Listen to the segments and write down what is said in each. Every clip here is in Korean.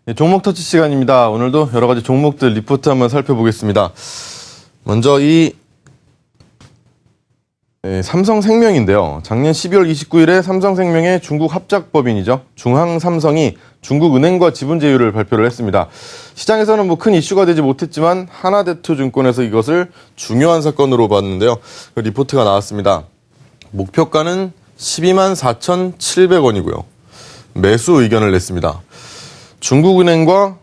네, 종목 터치 시간입니다. 오늘도 여러 가지 종목들 리포트 한번 살펴보겠습니다. 먼저 삼성생명인데요. 작년 12월 29일에 삼성생명의 중국 합작법인이죠. 중앙삼성이 중국은행과 지분 제휴를 발표를 했습니다. 시장에서는 큰 이슈가 되지 못했지만 하나대투증권에서 이것을 중요한 사건으로 봤는데요. 그 리포트가 나왔습니다. 목표가는 12만 4,700원이고요. 매수 의견을 냈습니다. 중국은행과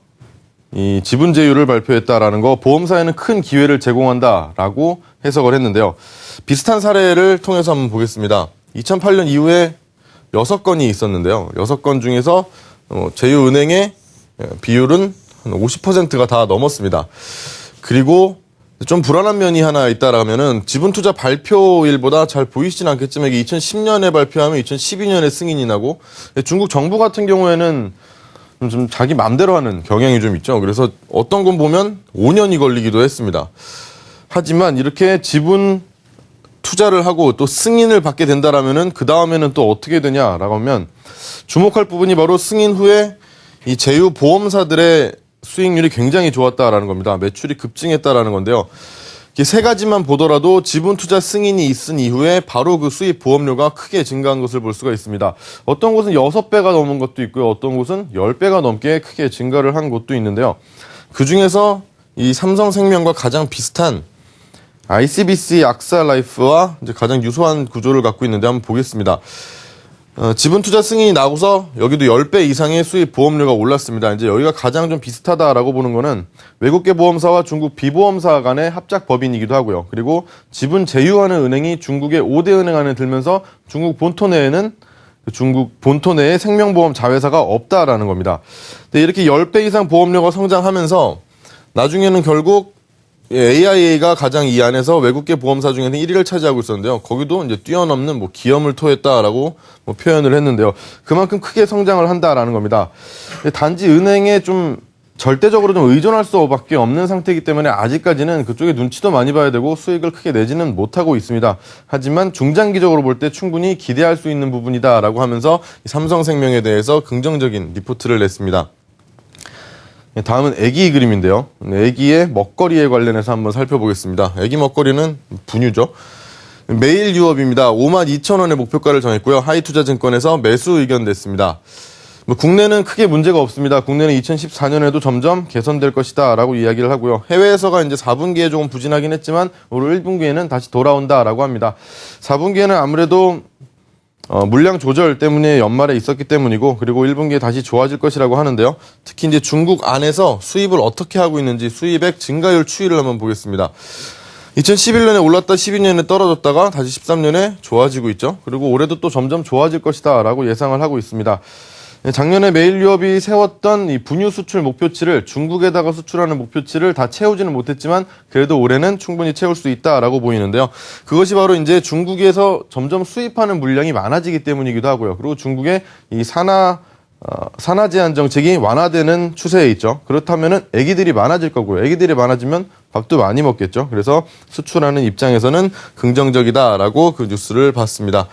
이 지분 제휴를 발표했다라는 거 보험사에는 큰 기회를 제공한다라고 해석을 했는데요. 비슷한 사례를 통해서 한번 보겠습니다. 2008년 이후에 6건이 있었는데요. 6건 중에서 제휴은행의 비율은 한 50%가 다 넘었습니다. 그리고 좀 불안한 면이 하나 있다라면은 지분 투자 발표일보다 잘 보이시진 않겠지만 이게 2010년에 발표하면 2012년에 승인이 나고 중국 정부 같은 경우에는 좀 자기 맘대로 하는 경향이 좀 있죠. 그래서 어떤 건 보면 5년이 걸리기도 했습니다. 하지만 이렇게 지분 투자를 하고 또 승인을 받게 된다라면은 그 다음에는 또 어떻게 되냐라고 하면 주목할 부분이 바로 승인 후에 이 제휴 보험사들의 수익률이 굉장히 좋았다라는 겁니다. 매출이 급증했다라는 건데요. 이 세 가지만 보더라도 지분 투자 승인이 있은 이후에 바로 그 수입 보험료가 크게 증가한 것을 볼 수가 있습니다. 어떤 곳은 6배가 넘은 것도 있고요. 어떤 곳은 10배가 넘게 크게 증가를 한 곳도 있는데요. 그 중에서 이 삼성생명과 가장 비슷한 ICBC 악사라이프와 이제 가장 유사한 구조를 갖고 있는데 한번 보겠습니다. 지분 투자 승인이 나고서 여기도 10배 이상의 수입 보험료가 올랐습니다. 이제 여기가 가장 좀 비슷하다라고 보는 거는 외국계 보험사와 중국 비보험사 간의 합작 법인이기도 하고요. 그리고 지분 제휴하는 은행이 중국의 5대 은행 안에 들면서 중국 본토 내에는 중국 본토 내에 생명보험 자회사가 없다라는 겁니다. 근데 이렇게 10배 이상 보험료가 성장하면서 나중에는 결국 AIA가 가장 이 안에서 외국계 보험사 중에는 1위를 차지하고 있었는데요. 거기도 이제 뛰어넘는 기염을 토했다라고 표현을 했는데요. 그만큼 크게 성장을 한다라는 겁니다. 단지 은행에 좀 절대적으로 좀 의존할 수밖에 없는 상태이기 때문에 아직까지는 그쪽에 눈치도 많이 봐야 되고 수익을 크게 내지는 못하고 있습니다. 하지만 중장기적으로 볼 때 충분히 기대할 수 있는 부분이다라고 하면서 삼성생명에 대해서 긍정적인 리포트를 냈습니다. 다음은 애기 그림인데요. 애기의 먹거리에 관련해서 한번 살펴보겠습니다. 애기 먹거리는 분유죠. 매일 유업입니다. 52,000원의 목표가를 정했고요. 하이투자증권에서 매수 의견 냈습니다. 국내는 크게 문제가 없습니다. 국내는 2014년에도 점점 개선될 것이다 라고 이야기를 하고요. 해외에서가 이제 4분기에 조금 부진하긴 했지만 올 1분기에는 다시 돌아온다라고 합니다. 4분기에는 아무래도 물량 조절 때문에 연말에 있었기 때문이고 그리고 1분기에 다시 좋아질 것이라고 하는데요. 특히 이제 중국 안에서 수입을 어떻게 하고 있는지 수입액 증가율 추이를 한번 보겠습니다. 2011년에 올랐다 12년에 떨어졌다가 다시 13년에 좋아지고 있죠. 그리고 올해도 또 점점 좋아질 것이다 라고 예상을 하고 있습니다. 작년에 메일유업이 세웠던 이 분유 수출 목표치를 중국에다가 수출하는 목표치를 다 채우지는 못했지만 그래도 올해는 충분히 채울 수 있다라고 보이는데요. 그것이 바로 이제 중국에서 점점 수입하는 물량이 많아지기 때문이기도 하고요. 그리고 중국의 이 산화 제한 정책이 완화되는 추세에 있죠. 그렇다면은 애기들이 많아질 거고요. 애기들이 많아지면 밥도 많이 먹겠죠. 그래서 수출하는 입장에서는 긍정적이다라고 그 뉴스를 봤습니다.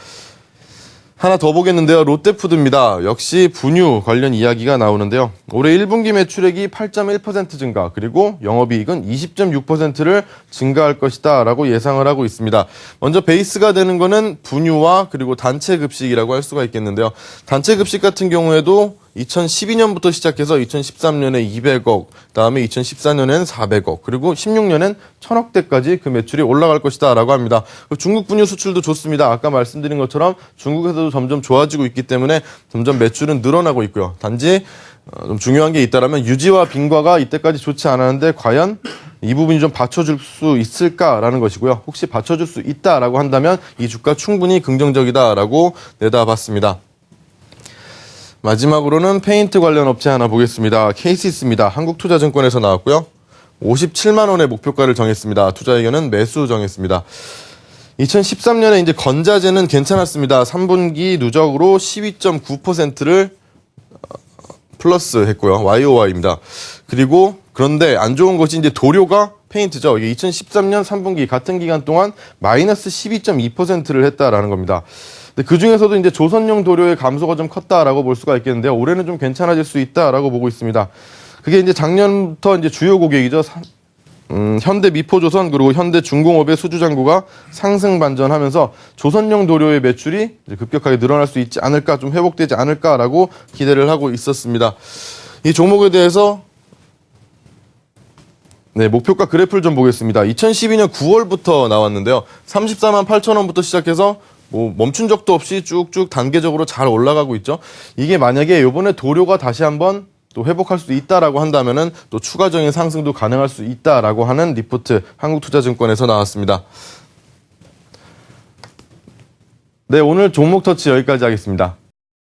하나 더 보겠는데요. 롯데푸드입니다. 역시 분유 관련 이야기가 나오는데요. 올해 1분기 매출액이 8.1% 증가, 그리고 영업이익은 20.6%를 증가할 것이다 라고 예상을 하고 있습니다. 먼저 베이스가 되는 거는 분유와 그리고 단체급식이라고 할 수가 있겠는데요. 단체급식 같은 경우에도 2012년부터 시작해서 2013년에 200억, 그다음에 2014년엔 400억, 그리고 16년엔 1000억대까지 그 매출이 올라갈 것이다 라고 합니다. 중국 분유 수출도 좋습니다. 아까 말씀드린 것처럼 중국에서도 점점 좋아지고 있기 때문에 점점 매출은 늘어나고 있고요. 단지 좀 중요한 게 있다라면 유지와 빈과가 이때까지 좋지 않았는데 과연 이 부분이 좀 받쳐줄 수 있을까라는 것이고요. 혹시 받쳐줄 수 있다라고 한다면 이 주가 충분히 긍정적이다라고 내다봤습니다. 마지막으로는 페인트 관련 업체 하나 보겠습니다. 케이시스입니다. 한국투자증권에서 나왔고요. 57만 원의 목표가를 정했습니다. 투자 의견은 매수 정했습니다. 2013년에 이제 건자재는 괜찮았습니다. 3분기 누적으로 12.9%를 플러스 했고요. YOY입니다. 그리고 그런데 안 좋은 것이 이제 도료가 페인트죠. 이게 2013년 3분기 같은 기간 동안 마이너스 12.2%를 했다라는 겁니다. 근데 그 중에서도 이제 조선용 도료의 감소가 좀 컸다라고 볼 수가 있겠는데요. 올해는 좀 괜찮아질 수 있다라고 보고 있습니다. 그게 이제 작년부터 이제 주요 고객이죠. 현대 미포조선 그리고 현대 중공업의 수주잔고가 상승 반전하면서 조선용 도료의 매출이 이제 급격하게 늘어날 수 있지 않을까, 좀 회복되지 않을까라고 기대를 하고 있었습니다. 이 종목에 대해서 네, 목표가 그래프를 좀 보겠습니다. 2012년 9월부터 나왔는데요. 34만 8천 원부터 시작해서 뭐 멈춘 적도 없이 쭉쭉 단계적으로 잘 올라가고 있죠. 이게 만약에 이번에 도료가 다시 한번 또 회복할 수 있다라고 한다면은 또 추가적인 상승도 가능할 수 있다라고 하는 리포트 한국투자증권에서 나왔습니다. 네, 오늘 종목 터치 여기까지 하겠습니다.